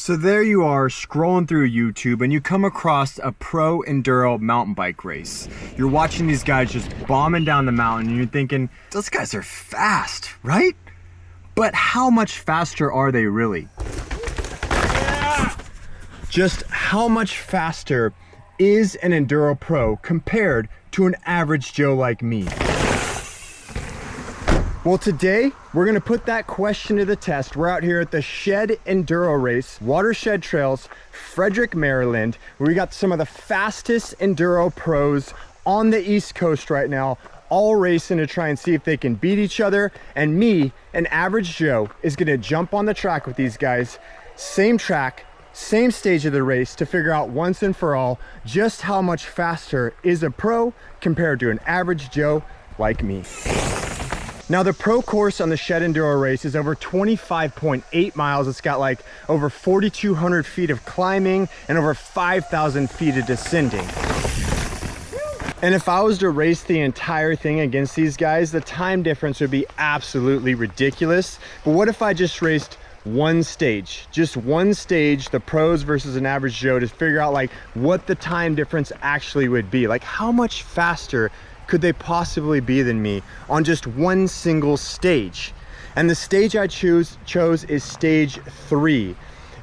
So there you are scrolling through YouTube and you come across a pro enduro mountain bike race. You're watching these guys just bombing down the mountain and you're thinking, those guys are fast, right? But how much faster are they really? Yeah. Just how much faster is an enduro pro compared to an average Joe like me? Well, today we're gonna put that question to the test. We're out here at the Shed Enduro Race, Watershed Trails, Frederick, Maryland, where we got some of the fastest enduro pros on the East Coast right now, all racing to try and see if they can beat each other. And me, an average Joe, is gonna jump on the track with these guys, same track, same stage of the race, to figure out once and for all just how much faster is a pro compared to an average Joe like me. Now, the pro course on the Shed Enduro Race is over 25.8 miles. It's got like over 4,200 feet of climbing and over 5,000 feet of descending. And if I was to race the entire thing against these guys, the time difference would be absolutely ridiculous. But what if I just raced one stage, just one stage, the pros versus an average Joe, to figure out like what the time difference actually would be? Like, how much faster could they possibly be than me on just one single stage? And the stage I chose is stage 3.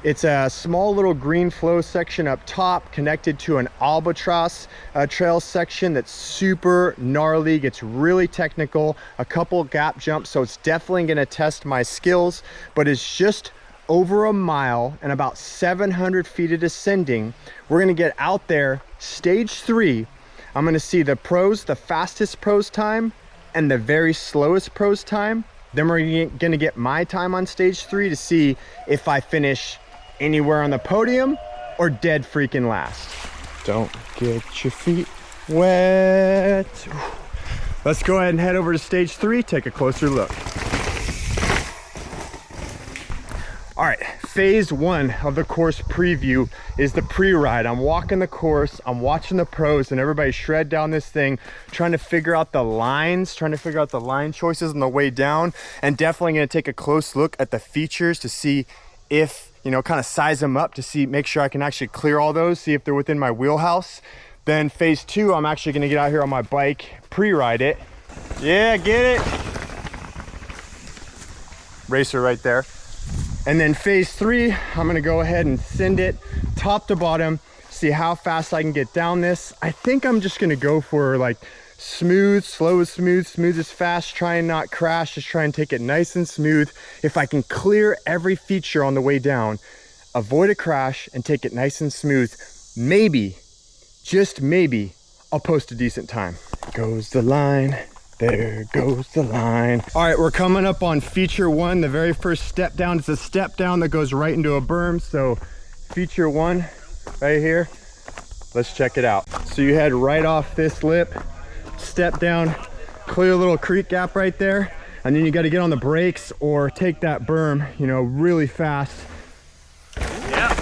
It's a small little green flow section up top connected to an albatross trail section that's super gnarly, gets really technical, a couple gap jumps, so it's definitely gonna test my skills, but it's just over a mile and about 700 feet of descending. We're gonna get out there, stage 3. I'm gonna see the pros, the fastest pros time and the very slowest pros time. Then we're gonna get my time on stage 3 to see if I finish anywhere on the podium or dead freaking last. Don't get your feet wet. Let's go ahead and head over to stage 3, take a closer look. All right, phase 1 of the course preview is the pre-ride. I'm walking the course, I'm watching the pros and everybody shred down this thing, trying to figure out the lines, trying to figure out the line choices on the way down, and definitely gonna take a close look at the features to see if, you know, kind of size them up to see, make sure I can actually clear all those, see if they're within my wheelhouse. Then phase 2, I'm actually gonna get out here on my bike, pre-ride it. Yeah, get it. Racer right there. And then phase 3, I'm gonna go ahead and send it top to bottom, see how fast I can get down this. I think I'm just gonna go for like smooth, slow is smooth, smooth is fast, try and not crash, just try and take it nice and smooth. If I can clear every feature on the way down, avoid a crash and take it nice and smooth, maybe, just maybe, I'll post a decent time. Goes the line. There goes the line. All right, we're coming up on feature 1. The very first step down. It's a step down that goes right into a berm. So feature 1 right here. Let's check it out. So you head right off this lip, step down, clear a little creek gap right there. And then you got to get on the brakes or take that berm, you know, really fast. Yeah.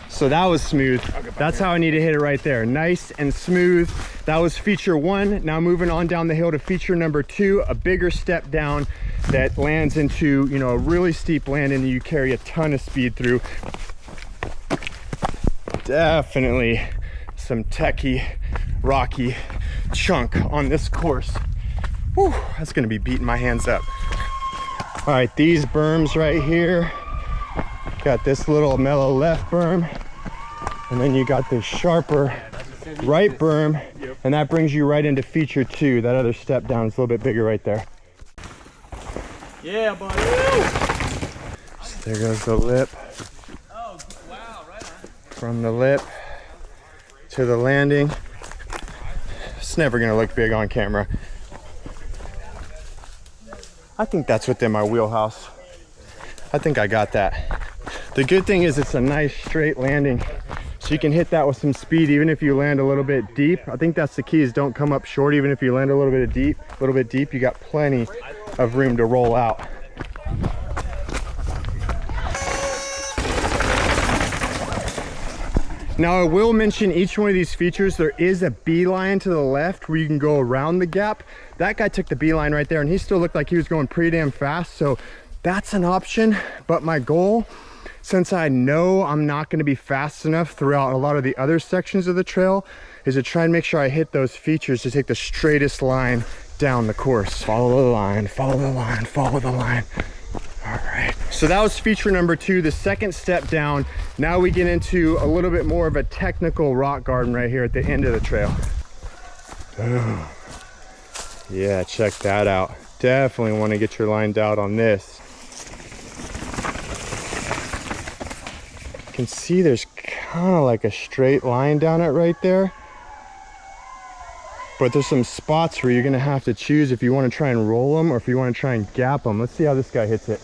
So that was smooth. That's how I need to hit it right there. Nice and smooth. That was feature 1. Now moving on down the hill to feature number 2, a bigger step down that lands into, you know, a really steep landing that you carry a ton of speed through. Definitely some techie, rocky chunk on this course. Whew, that's gonna be beating my hands up. All right, these berms right here. Got this little mellow left berm. And then you got this sharper right berm, and that brings you right into feature 2. That other step down is a little bit bigger right there. Yeah, buddy. So there goes the lip. Oh, wow, right on. From the lip to the landing. It's never gonna look big on camera. I think that's within my wheelhouse. I think I got that. The good thing is it's a nice straight landing. So you can hit that with some speed even if you land a little bit deep. I think that's the key, is don't come up short even if you land a little bit deep, you got plenty of room to roll out. Now I will mention each one of these features, there is a beeline to the left where you can go around the gap. That guy took the beeline right there and he still looked like he was going pretty damn fast. So that's an option. But my goal, since I know I'm not going to be fast enough throughout a lot of the other sections of the trail, is to try and make sure I hit those features to take the straightest line down the course. Follow the line, follow the line, follow the line. All right, so that was feature number 2, the second step down. Now we get into a little bit more of a technical rock garden right here at the end of the trail. Oh. Yeah, check that out. Definitely want to get your line out on this. You can see there's kind of like a straight line down it right there. But there's some spots where you're gonna have to choose if you want to try and roll them or if you want to try and gap them. Let's see how this guy hits it.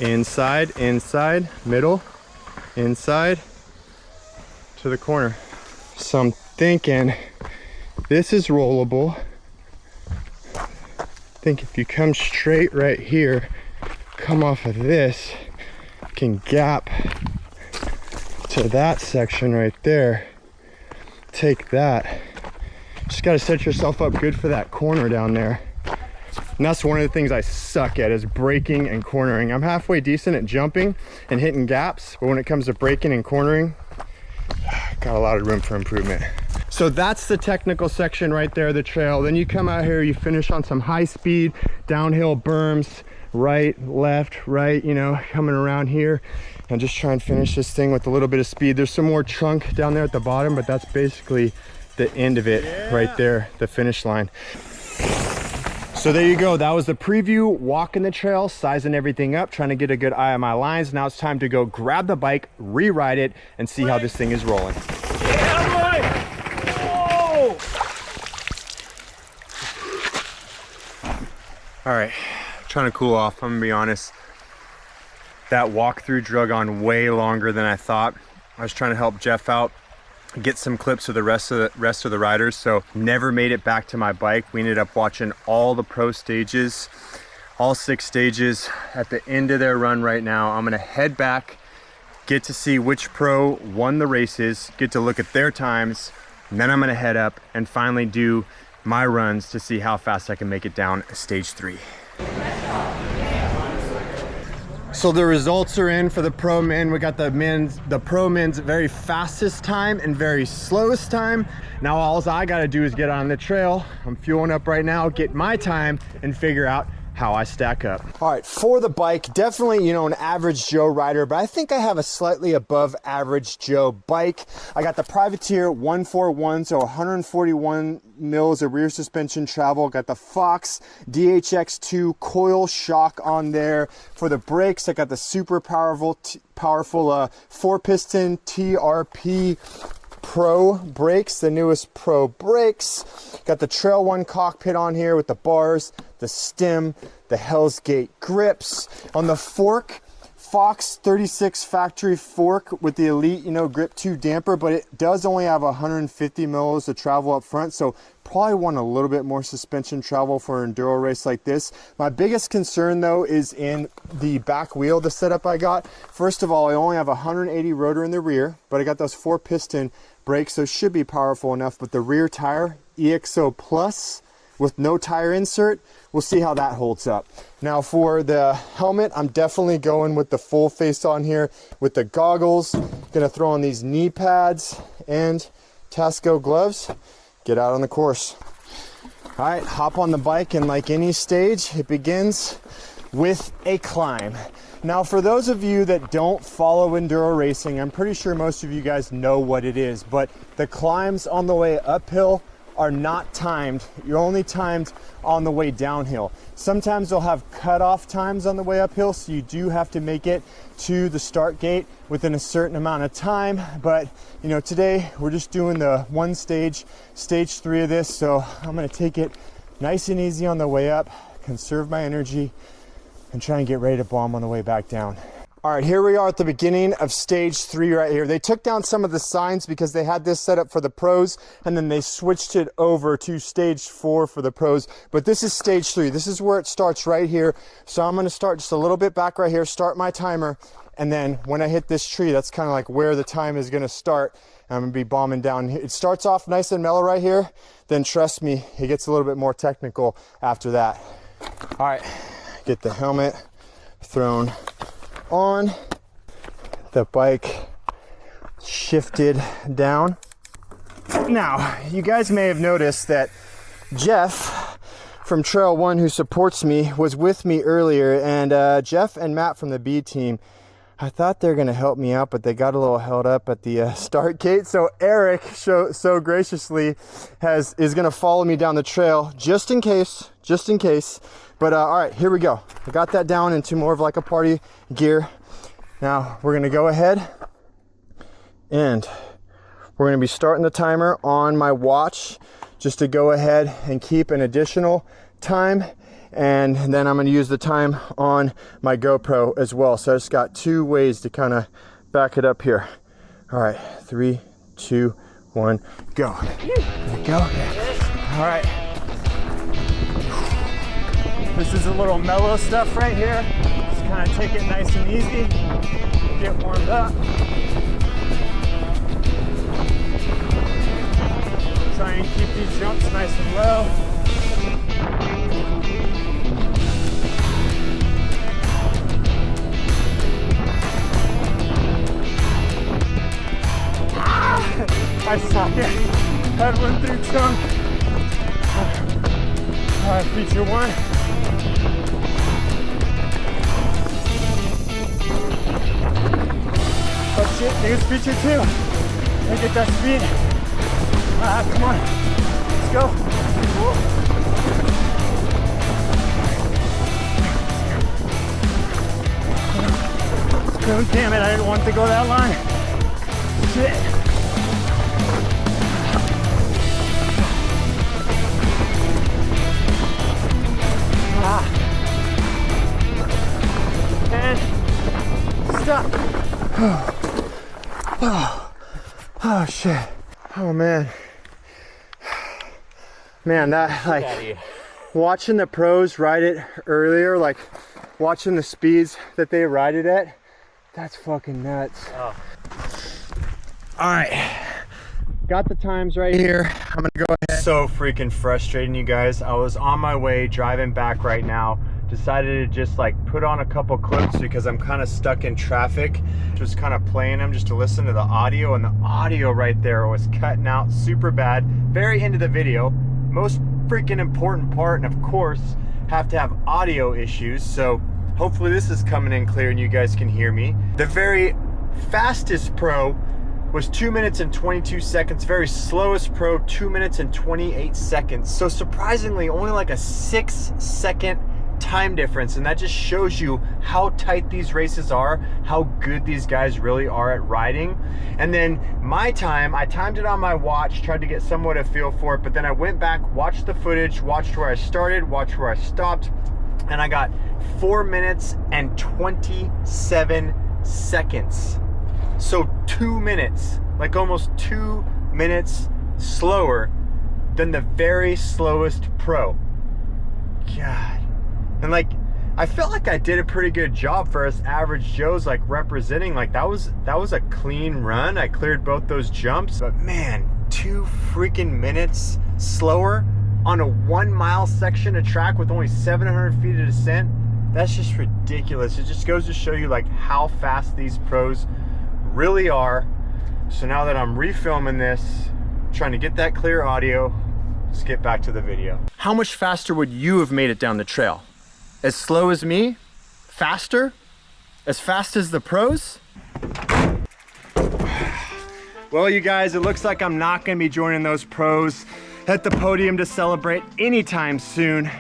Inside, inside, middle, inside, to the corner. So I'm thinking this is rollable. I think if you come straight right here, come off of this, you can gap to that section right there. Take that. Just got to set yourself up good for that corner down there. And that's one of the things I suck at, is braking and cornering. I'm halfway decent at jumping and hitting gaps, but when it comes to braking and cornering, got a lot of room for improvement. So that's the technical section right there of the trail. Then you come out here, you finish on some high speed downhill berms, right, left, right, you know, coming around here, and just try and finish this thing with a little bit of speed. There's some more chunk down there at the bottom, but that's basically the end of it right there, the finish line. So there you go. That was the preview, walking the trail, sizing everything up, trying to get a good eye on my lines. Now it's time to go grab the bike, re-ride it, and see how this thing is rolling. Yeah, boy! Whoa! All right, trying to cool off, I'm gonna be honest. That walkthrough drug on way longer than I thought. I was trying to help Jeff out, get some clips of the rest of the riders, so never made it back to my bike. We ended up watching all the pro stages, all 6 stages. At the end of their run right now, I'm gonna head back, get to see which pro won the races, get to look at their times, and then I'm gonna head up and finally do my runs to see how fast I can make it down stage 3. So the results are in for the pro men. We got the pro men's very fastest time and very slowest time. Now all I gotta do is get on the trail. I'm fueling up right now, get my time, and figure out how I stack up. All right, for the bike, definitely, you know, an average Joe rider, but I think I have a slightly above average Joe bike. I got the Privateer 141, so 141 mils of rear suspension travel. Got the Fox DHX2 coil shock on there. For the brakes, I got the super powerful 4-piston TRP Pro brakes, the newest Pro brakes. Got the Trail One cockpit on here with the bars, the stem, the Hell's Gate grips. On the fork, Fox 36 factory fork with the Elite, you know, Grip 2 damper, but it does only have 150 mils of travel up front, so probably want a little bit more suspension travel for an enduro race like this. My biggest concern though is in the back wheel, the setup I got. First of all, I only have 180 rotor in the rear, but I got those 4-piston brakes, so should be powerful enough. But the rear tire, EXO Plus with no tire insert, we'll see how that holds up. Now for the helmet, I'm definitely going with the full face on here with the goggles. Gonna throw on these knee pads and Tasco gloves. Get out on the course. All right, hop on the bike, and like any stage, it begins with a climb. Now, for those of you that don't follow enduro racing, I'm pretty sure most of you guys know what it is, but the climbs on the way uphill are not timed. You're only timed on the way downhill. Sometimes they'll have cutoff times on the way uphill, so you do have to make it to the start gate within a certain amount of time. But you know, today we're just doing the one stage, stage 3 of this, so I'm gonna take it nice and easy on the way up, conserve my energy, and try and get ready to bomb on the way back down. All right, here we are at the beginning of stage 3 right here. They took down some of the signs because they had this set up for the pros, and then they switched it over to stage 4 for the pros. But this is stage 3. This is where it starts right here. So I'm gonna start just a little bit back right here, start my timer, and then when I hit this tree, that's kind of like where the time is gonna start. I'm gonna be bombing down. It starts off nice and mellow right here, then trust me, it gets a little bit more technical after that. All right, get the helmet thrown on, the bike shifted down. Now, you guys may have noticed that Jeff from Trail 1, who supports me, was with me earlier, and Jeff and Matt from the B team, I thought they're gonna help me out, but they got a little held up at the start gate. So Eric so graciously is gonna follow me down the trail just in case. But all right, here we go. I got that down into more of like a party gear. Now we're gonna go ahead and we're gonna be starting the timer on my watch just to go ahead and keep an additional time. And then I'm gonna use the time on my GoPro as well. So I just got 2 ways to kind of back it up here. All right, 3, 2, 1, go. There we go. All right. This is a little mellow stuff right here. Just kind of take it nice and easy. Get warmed up. Try and keep these jumps nice and low. I suck it. Pedaling through chunk. All right, feature 1. Oh shit, here's feature 2. Gotta get that speed. Come on, let's go. Oh, damn it, I didn't want to go that line. Shit. And stop. Oh shit. Oh man. Man, that like watching the pros ride it earlier, like watching the speeds that they ride it at, that's fucking nuts. Oh. All right. Got the times right here. I'm gonna go ahead. So freaking frustrating, you guys. I was on my way driving back right now. Decided to just like put on a couple clips because I'm kind of stuck in traffic. Just kind of playing them just to listen to the audio, and the audio right there was cutting out super bad. Very end of the video. Most freaking important part, and of course, have to have audio issues. So hopefully this is coming in clear and you guys can hear me. The very fastest pro was 2 minutes and 22 seconds. Very slowest pro, 2 minutes and 28 seconds. So surprisingly, only like a 6-second time difference, and that just shows you how tight these races are, how good these guys really are at riding. And then my time, I timed it on my watch, tried to get somewhat a feel for it, but then I went back, watched the footage, watched where I started, watched where I stopped, and I got 4 minutes and 27 seconds. So 2 minutes, like almost 2 minutes slower than the very slowest pro. God. And like, I felt like I did a pretty good job for us average Joes, like representing. Like that was a clean run. I cleared both those jumps, but man, 2 freaking minutes slower on a 1 mile section of track with only 700 feet of descent. That's just ridiculous. It just goes to show you like how fast these pros really are. So now that I'm refilming this, trying to get that clear audio, let's get back to the video. How much faster would you have made it down the trail? As slow as me? Faster? As fast as the pros? Well, you guys, it looks like I'm not gonna be joining those pros at the podium to celebrate anytime soon.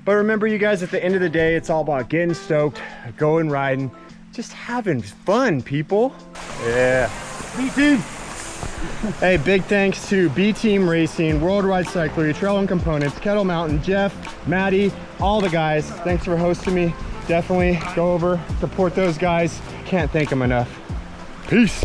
But remember, you guys, at the end of the day, it's all about getting stoked, going riding, just having fun, people. Yeah. B-Team. Hey, big thanks to B-Team Racing, Worldwide Cyclery, Trail and Components, Kettle Mountain, Jeff, Maddie, all the guys. Thanks for hosting me. Definitely go over, support those guys. Can't thank them enough. Peace.